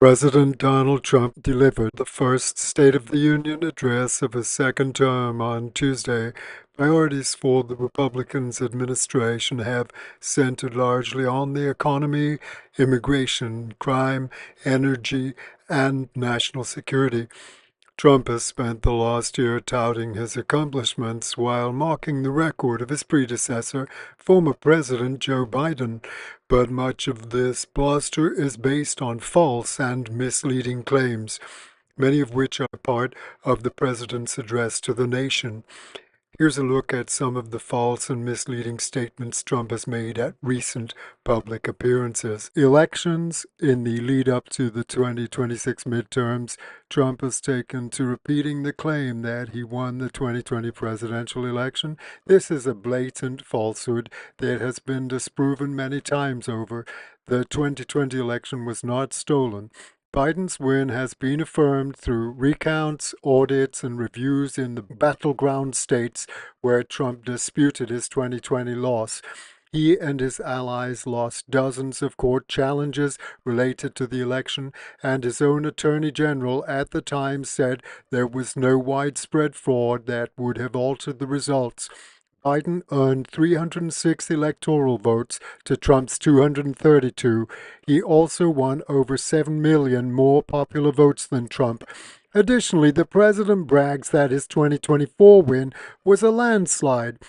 President Donald Trump delivered the first State of the Union address of his second term on Tuesday. Priorities for the Republicans' administration have centered largely on the economy, immigration, crime, energy, and national security. Trump has spent the last year touting his accomplishments while mocking the record of his predecessor, former President Joe Biden. But much of this bluster is based on false and misleading claims, many of which are part of the president's address to the nation. Here's a look at some of the false and misleading statements Trump has made at recent public appearances. Elections. In the lead up to the 2026 midterms, Trump has taken to repeating the claim that he won the 2020 presidential election. This is a blatant falsehood that has been disproven many times over. The 2020 election was not stolen. Biden's win has been affirmed through recounts, audits, and reviews in the battleground states where Trump disputed his 2020 loss. He and his allies lost dozens of court challenges related to the election, and his own attorney general at the time said there was no widespread fraud that would have altered the results. Biden earned 306 electoral votes to Trump's 232. He also won over 7 million more popular votes than Trump. Additionally, the president brags that his 2024 win was a landslide.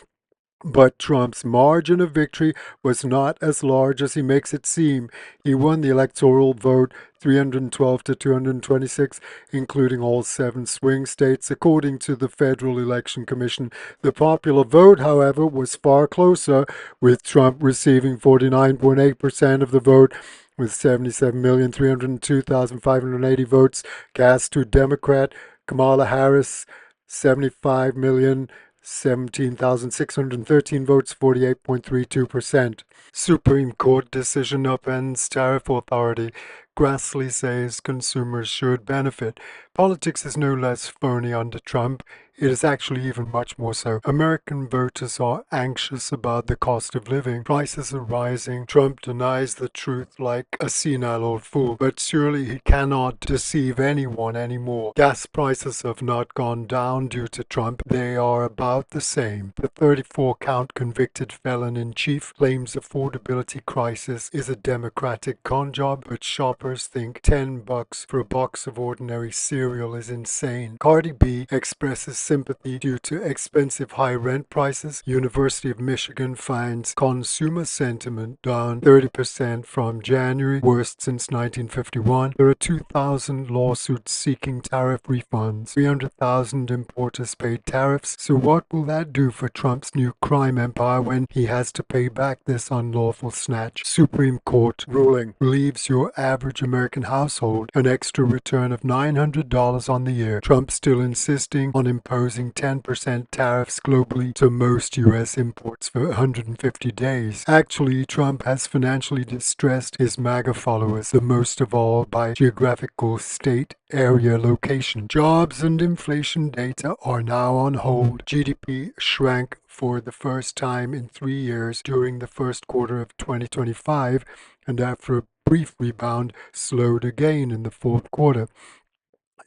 But Trump's margin of victory was not as large as he makes it seem. He won the electoral vote 312 to 226, including all 7 swing states, according to the Federal Election Commission. The popular vote, however, was far closer, with Trump receiving 49.8% of the vote, with 77,302,580 votes cast to Democrat Kamala Harris, 75,017,613 votes, 48.32%. Supreme Court decision upends tariff authority. Grassley says consumers should benefit. Politics is no less phony under Trump. It is actually even much more so. American voters are anxious about the cost of living. Prices are rising. Trump denies the truth like a senile old fool, but surely he cannot deceive anyone anymore. Gas prices have not gone down due to Trump. They are about the same. The 34-count convicted felon-in-chief claims affordability crisis is a Democratic con job, but shoppers think $10 for a box of ordinary cereal is insane. Cardi B expresses sympathy due to expensive high rent prices. University of Michigan finds consumer sentiment down 30% from January, worst since 1951. There are 2,000 lawsuits seeking tariff refunds. 300,000 importers paid tariffs. So what will that do for Trump's new crime empire when he has to pay back this unlawful snatch? Supreme Court ruling relieves your average American household an extra return of $900 on the year. Trump still insisting on imposing 10% tariffs globally to most U.S. imports for 150 days. Actually, Trump has financially distressed his MAGA followers, the most of all by geographical state area location. Jobs and inflation data are now on hold. GDP shrank for the first time in 3 years during the first quarter of 2025, and after a brief rebound, slowed again in the fourth quarter.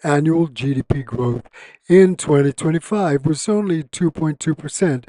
Annual GDP growth in 2025 was only 2.2%.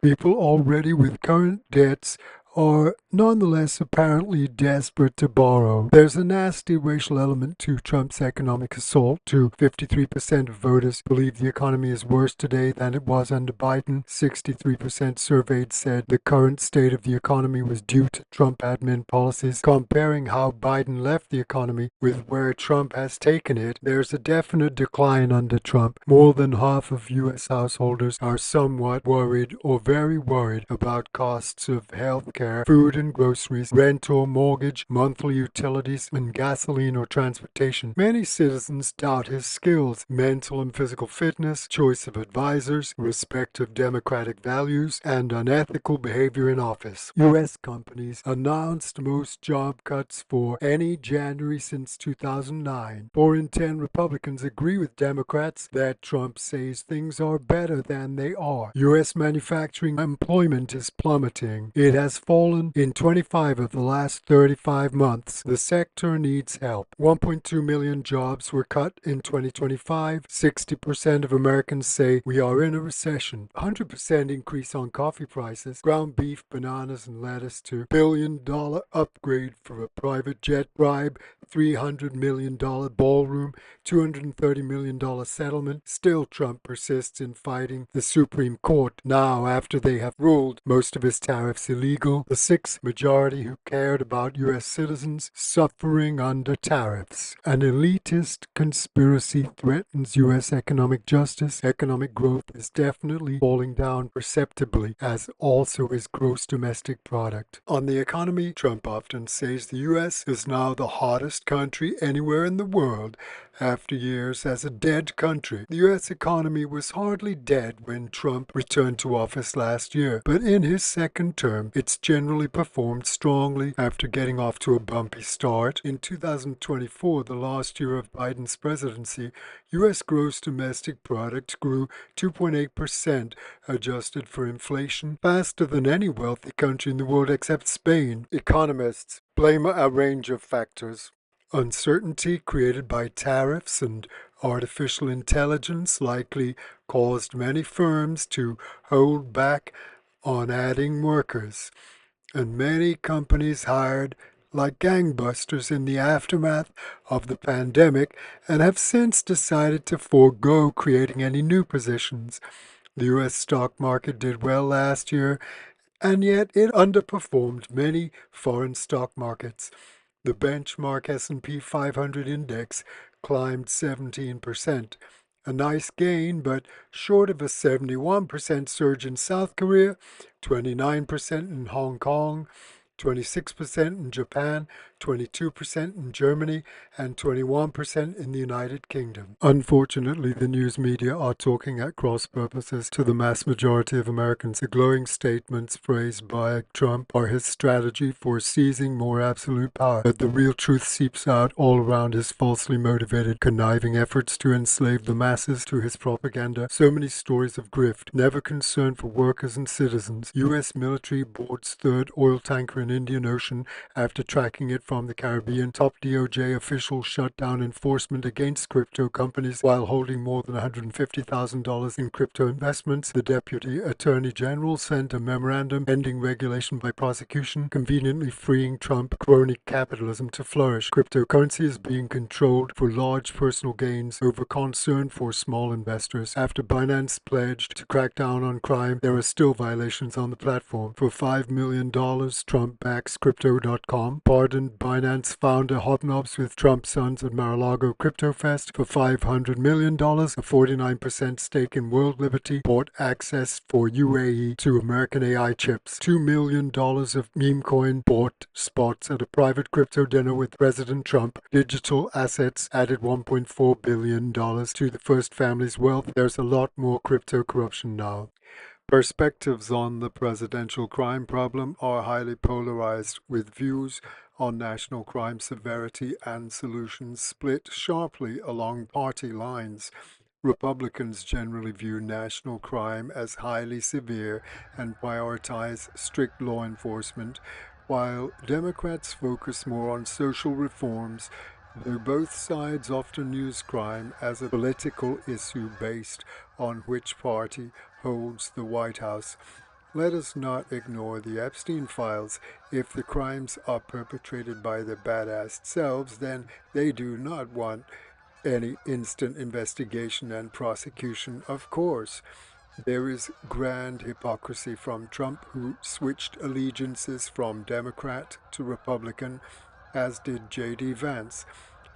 People already with current debts are nonetheless apparently desperate to borrow. There's a nasty racial element to Trump's economic assault. 53% of voters believe the economy is worse today than it was under Biden. 63% surveyed said the current state of the economy was due to Trump admin policies. Comparing how Biden left the economy with where Trump has taken it, there's a definite decline under Trump. More than half of U.S. householders are somewhat worried or very worried about costs of health care, food and groceries, rent or mortgage, monthly utilities, and gasoline or transportation. Many citizens doubt his skills, mental and physical fitness, choice of advisors, respect of democratic values, and unethical behavior in office. U.S. companies announced most job cuts for any January since 2009. 4 in 10 Republicans agree with Democrats that Trump says things are better than they are. U.S. manufacturing employment is plummeting. It has fallen in 25 of the last 35 months. The sector needs help. 1.2 million jobs were cut in 2025. 60% of Americans say we are in a recession. 100% increase on coffee prices. Ground beef, bananas, and lettuce to $1 billion upgrade for a private jet bribe. $300 million ballroom, $230 million settlement. Still, Trump persists in fighting the Supreme Court now after they have ruled most of his tariffs illegal. The 6th majority who cared about U.S. citizens suffering under tariffs. An elitist conspiracy threatens U.S. economic justice. Economic growth is definitely falling down perceptibly, as also is gross domestic product. On the economy, Trump often says the U.S. is now the hottest country anywhere in the world after years as a dead country. The U.S. economy was hardly dead when Trump returned to office last year, but in his second term, it's generally performed strongly after getting off to a bumpy start. In 2024, the last year of Biden's presidency, U.S. gross domestic product grew 2.8%, adjusted for inflation, faster than any wealthy country in the world except Spain. Economists blame a range of factors. Uncertainty created by tariffs and artificial intelligence likely caused many firms to hold back on adding workers, and many companies hired like gangbusters in the aftermath of the pandemic and have since decided to forego creating any new positions. The U.S. stock market did well last year, and yet it underperformed many foreign stock markets. The benchmark S&P 500 index climbed 17%, a nice gain, but short of a 71% surge in South Korea, 29% in Hong Kong, 26% in Japan, 22% in Germany, and 21% in the United Kingdom. Unfortunately, the news media are talking at cross purposes to the mass majority of Americans. The glowing statements praised by Trump are his strategy for seizing more absolute power, but the real truth seeps out all around his falsely motivated, conniving efforts to enslave the masses to his propaganda. So many stories of grift, never concern for workers and citizens. U.S. military boards third oil tanker in Indian Ocean after tracking it from the Caribbean. Top DOJ officials shut down enforcement against crypto companies while holding more than $150,000 in crypto investments. The Deputy Attorney General sent a memorandum ending regulation by prosecution, conveniently freeing Trump crony capitalism to flourish. Cryptocurrency is being controlled for large personal gains over concern for small investors. After Binance pledged to crack down on crime, there are still violations on the platform. For $5 million, Trump backs Crypto.com, pardoned Binance founder hobnobs with Trump's sons at Mar-a-Lago Crypto Fest. For $500 million, a 49% stake in World Liberty bought access for UAE to American AI chips. $2 million of meme coin bought spots at a private crypto dinner with President Trump. Digital assets added $1.4 billion to the first family's wealth. There's a lot more crypto corruption now. Perspectives on the presidential crime problem are highly polarized, with views on national crime severity and solutions split sharply along party lines. Republicans generally view national crime as highly severe and prioritize strict law enforcement, while Democrats focus more on social reforms, though both sides often use crime as a political issue based on which party holds the White House. Let us not ignore the Epstein files. If the crimes are perpetrated by their badass selves, then they do not want any instant investigation and prosecution, of course. There is grand hypocrisy from Trump, who switched allegiances from Democrat to Republican, as did J.D. Vance.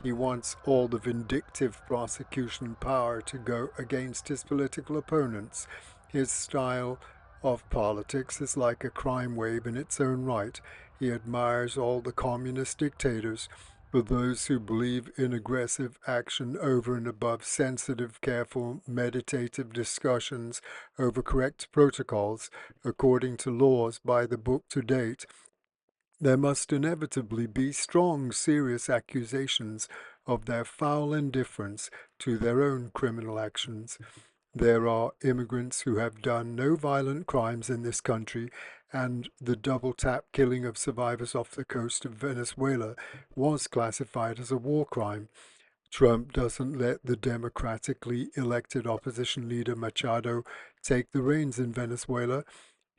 He wants all the vindictive prosecution power to go against his political opponents. His style of politics is like a crime wave in its own right. He admires all the communist dictators, but those who believe in aggressive action over and above sensitive, careful, meditative discussions over correct protocols according to laws by the book to date, there must inevitably be strong, serious accusations of their foul indifference to their own criminal actions. There are immigrants who have done no violent crimes in this country, and the double tap killing of survivors off the coast of Venezuela was classified as a war crime. Trump doesn't let the democratically elected opposition leader Machado take the reins in Venezuela.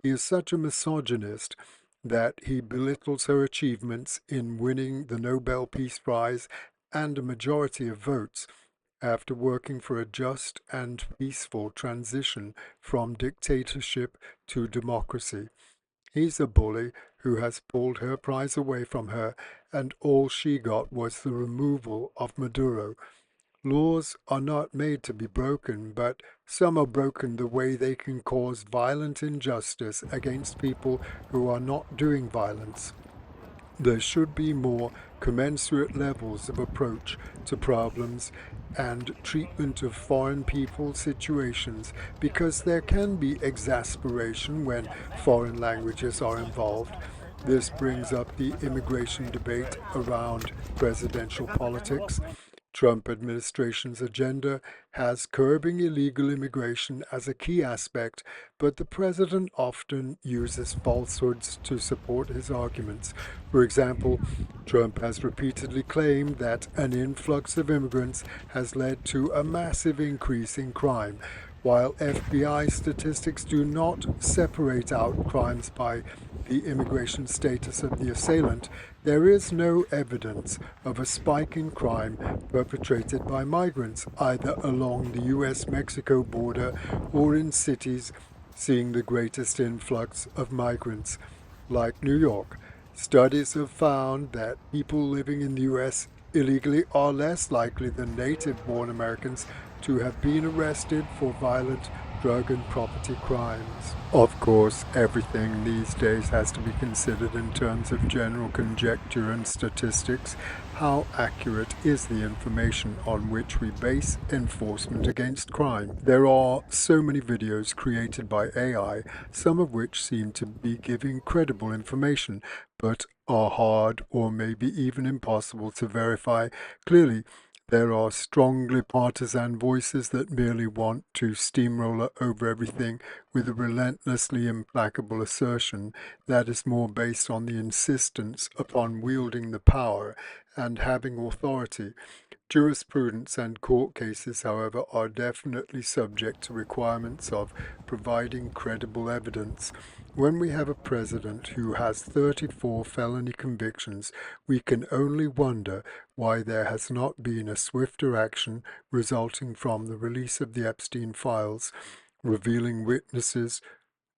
He is such a misogynist that he belittles her achievements in winning the Nobel Peace Prize and a majority of votes after working for a just and peaceful transition from dictatorship to democracy. He's a bully who has pulled her prize away from her, and all she got was the removal of Maduro. Laws are not made to be broken, but some are broken the way they can cause violent injustice against people who are not doing violence. There should be more commensurate levels of approach to problems and treatment of foreign people situations, because there can be exasperation when foreign languages are involved. This brings up the immigration debate around presidential politics. Trump administration's agenda has curbing illegal immigration as a key aspect, but the president often uses falsehoods to support his arguments. For example, Trump has repeatedly claimed that an influx of immigrants has led to a massive increase in crime, while FBI statistics do not separate out crimes by the immigration status of the assailant. There is no evidence of a spike in crime perpetrated by migrants, either along the US Mexico border or in cities seeing the greatest influx of migrants, like New York. Studies have found that people living in the US illegally are less likely than native born Americans to have been arrested for violent drug and property crimes. Of course, everything these days has to be considered in terms of general conjecture and statistics. How accurate is the information on which we base enforcement against crime? There are so many videos created by AI, some of which seem to be giving credible information, but are hard or maybe even impossible to verify. Clearly, there are strongly partisan voices that merely want to steamroller over everything with a relentlessly implacable assertion that is more based on the insistence upon wielding the power and having authority. Jurisprudence and court cases, however, are definitely subject to requirements of providing credible evidence. When we have a president who has 34 felony convictions, we can only wonder why there has not been a swifter action resulting from the release of the Epstein files, revealing witnesses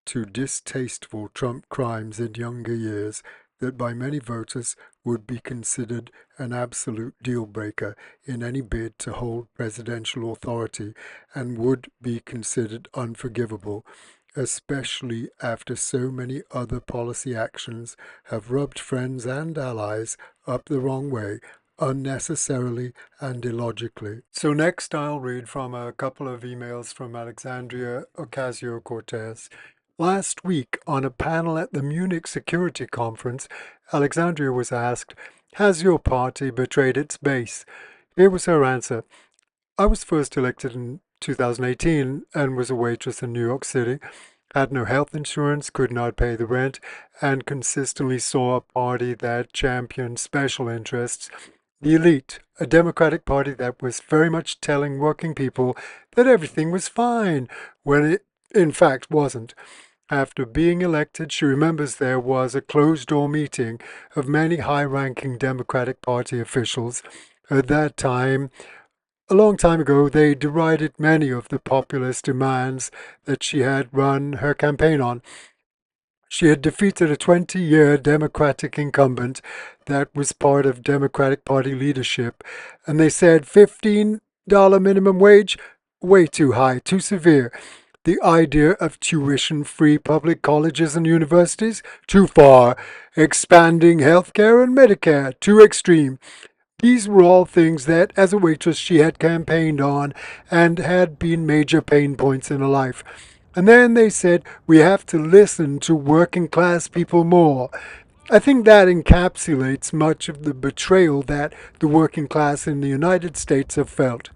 to distasteful Trump crimes in younger years that by many voters would be considered an absolute deal breaker in any bid to hold presidential authority and would be considered unforgivable, especially after so many other policy actions have rubbed friends and allies up the wrong way unnecessarily and illogically. So next I'll read from a couple of emails from Alexandria Ocasio-Cortez. Last week, on a panel at the Munich Security Conference, Alexandria was asked, "Has your party betrayed its base?" Here was her answer. "I was first elected in 2018 and was a waitress in New York City, had no health insurance, could not pay the rent, and consistently saw a party that championed special interests. The elite, a Democratic Party that was very much telling working people that everything was fine, when it in fact wasn't. After being elected, she remembers there was a closed-door meeting of many high-ranking Democratic Party officials. At that time, a long time ago, they derided many of the populist demands that she had run her campaign on. She had defeated a 20-year Democratic incumbent that was part of Democratic Party leadership, and they said $15 minimum wage, way too high, too severe. The idea of tuition-free public colleges and universities, too far. Expanding healthcare and Medicare, too extreme. These were all things that, as a waitress, she had campaigned on and had been major pain points in her life. And then they said, we have to listen to working class people more. I think that encapsulates much of the betrayal that the working class in the United States have felt.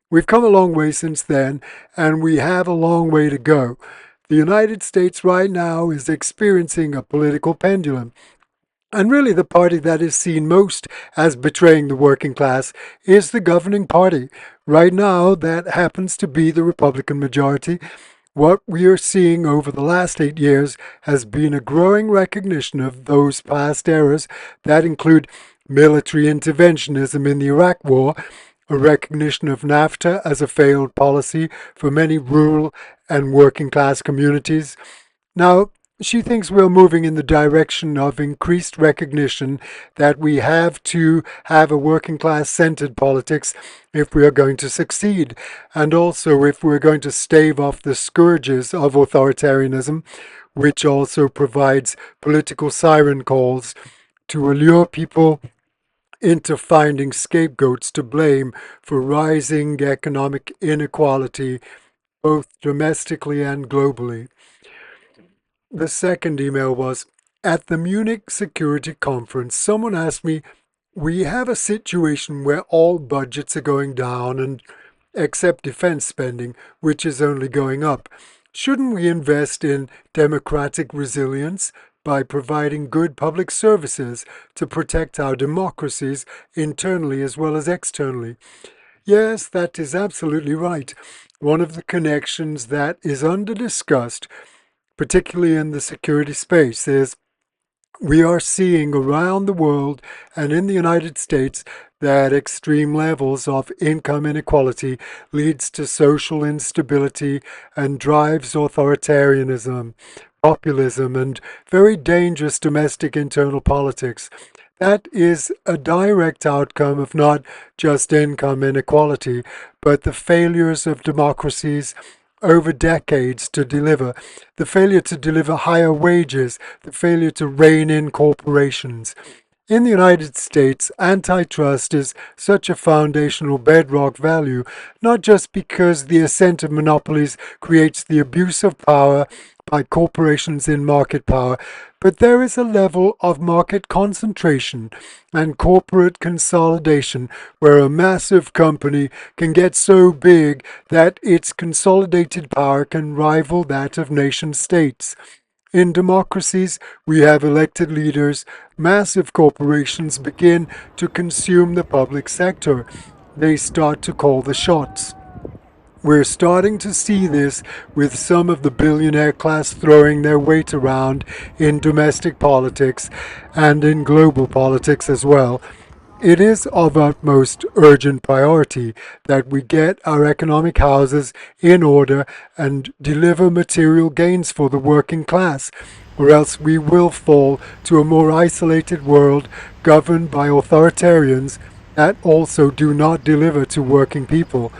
We've come a long way since then, and we have a long way to go. The United States right now is experiencing a political pendulum. And really, the party that is seen most as betraying the working class is the governing party. Right now, that happens to be the Republican majority. What we are seeing over the last 8 years has been a growing recognition of those past errors that include military interventionism in the Iraq War, a recognition of NAFTA as a failed policy for many rural and working class communities. Now, she thinks we're moving in the direction of increased recognition that we have to have a working class centered politics if we are going to succeed, and also if we're going to stave off the scourges of authoritarianism, which also provides political siren calls to allure people into finding scapegoats to blame for rising economic inequality, both domestically and globally. The second email was, at the Munich Security Conference, someone asked me, we have a situation where all budgets are going down and except defense spending, which is only going up. Shouldn't we invest in democratic resilience by providing good public services to protect our democracies internally as well as externally? Yes, that is absolutely right. One of the connections that is under discussed, particularly in the security space, is we are seeing around the world and in the United States that extreme levels of income inequality leads to social instability and drives authoritarianism, populism, and very dangerous domestic internal politics. That is a direct outcome of not just income inequality, but the failures of democracies over decades to deliver, the failure to deliver higher wages, the failure to rein in corporations. In the United States, antitrust is such a foundational bedrock value, not just because the ascent of monopolies creates the abuse of power by corporations in market power, but there is a level of market concentration and corporate consolidation where a massive company can get so big that its consolidated power can rival that of nation states. In democracies, we have elected leaders. Massive corporations begin to consume the public sector. They start to call the shots. We're starting to see this with some of the billionaire class throwing their weight around in domestic politics and in global politics as well. It is of utmost urgent priority that we get our economic houses in order and deliver material gains for the working class, or else we will fall to a more isolated world governed by authoritarians that also do not deliver to working people.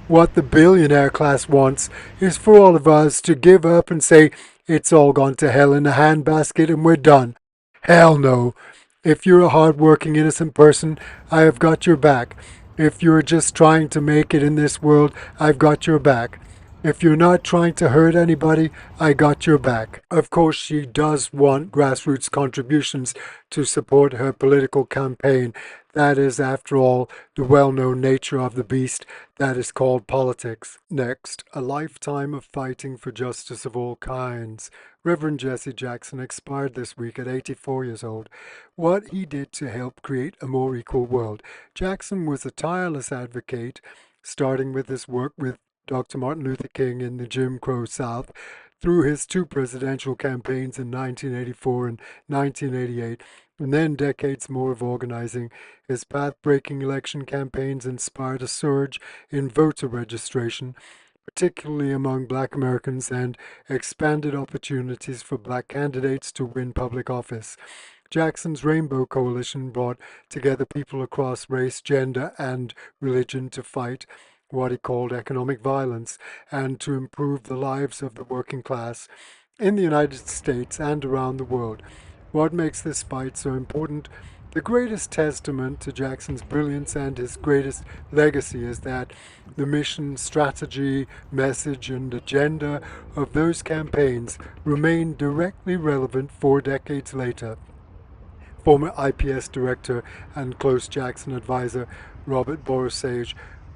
What the billionaire class wants is for all of us to give up and say, it's all gone to hell in a handbasket and we're done. Hell no. If you're a hard-working, innocent person, I have got your back. If you're just trying to make it in this world, I've got your back. If you're not trying to hurt anybody, I got your back. Of course, she does want grassroots contributions to support her political campaign. That is, after all, the well-known nature of the beast that is called politics. Next, a lifetime of fighting for justice of all kinds. Reverend Jesse Jackson expired this week at 84 years old. What he did to help create a more equal world. Jackson was a tireless advocate, starting with his work with Dr. Martin Luther King in the Jim Crow South, through his two presidential campaigns in 1984 and 1988, and then decades more of organizing. His path-breaking election campaigns inspired a surge in voter registration, particularly among Black Americans, and expanded opportunities for Black candidates to win public office. Jackson's Rainbow Coalition brought together people across race, gender, and religion to fight what he called economic violence and to improve the lives of the working class in the United States and around the world. What makes this fight so important? The greatest testament to Jackson's brilliance and his greatest legacy is that the mission, strategy, message, and agenda of those campaigns remain directly relevant 4 decades later. Former IPS director and close Jackson advisor Robert Borisage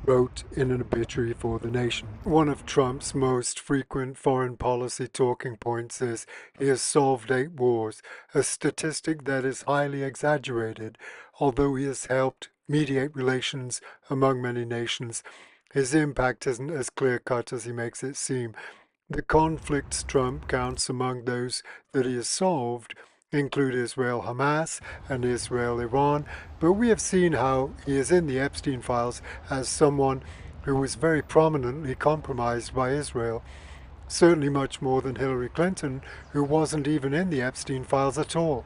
wrote in an obituary for the nation. One of Trump's most frequent foreign policy talking points is he has solved 8 wars, a statistic that is highly exaggerated. Although he has helped mediate relations among many nations, his impact isn't as clear-cut as he makes it seem. The conflicts Trump counts among those that he has solved include Israel-Hamas and Israel-Iran, but we have seen how he is in the Epstein files as someone who was very prominently compromised by Israel, certainly much more than Hillary Clinton, who wasn't even in the Epstein files at all.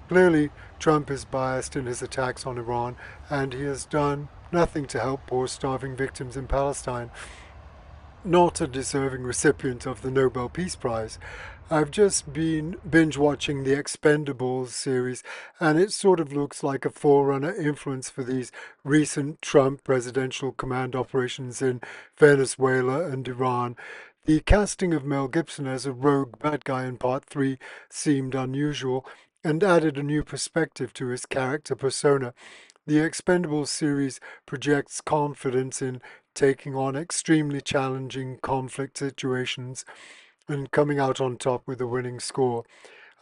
Clearly, Trump is biased in his attacks on Iran, and he has done nothing to help poor starving victims in Palestine. Not a deserving recipient of the Nobel Peace Prize. I've just been binge watching the Expendables series, and it sort of looks like a forerunner influence for these recent Trump presidential command operations in Venezuela and Iran. The casting of Mel Gibson as a rogue bad guy in Part 3 seemed unusual and added a new perspective to his character persona. The Expendables series projects confidence in taking on extremely challenging conflict situations and coming out on top with a winning score.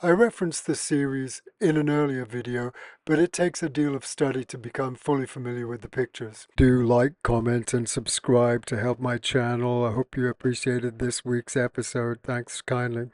I referenced the series in an earlier video, but it takes a deal of study to become fully familiar with the pictures. Do like, comment, and subscribe to help my channel. I hope you appreciated this week's episode. Thanks kindly.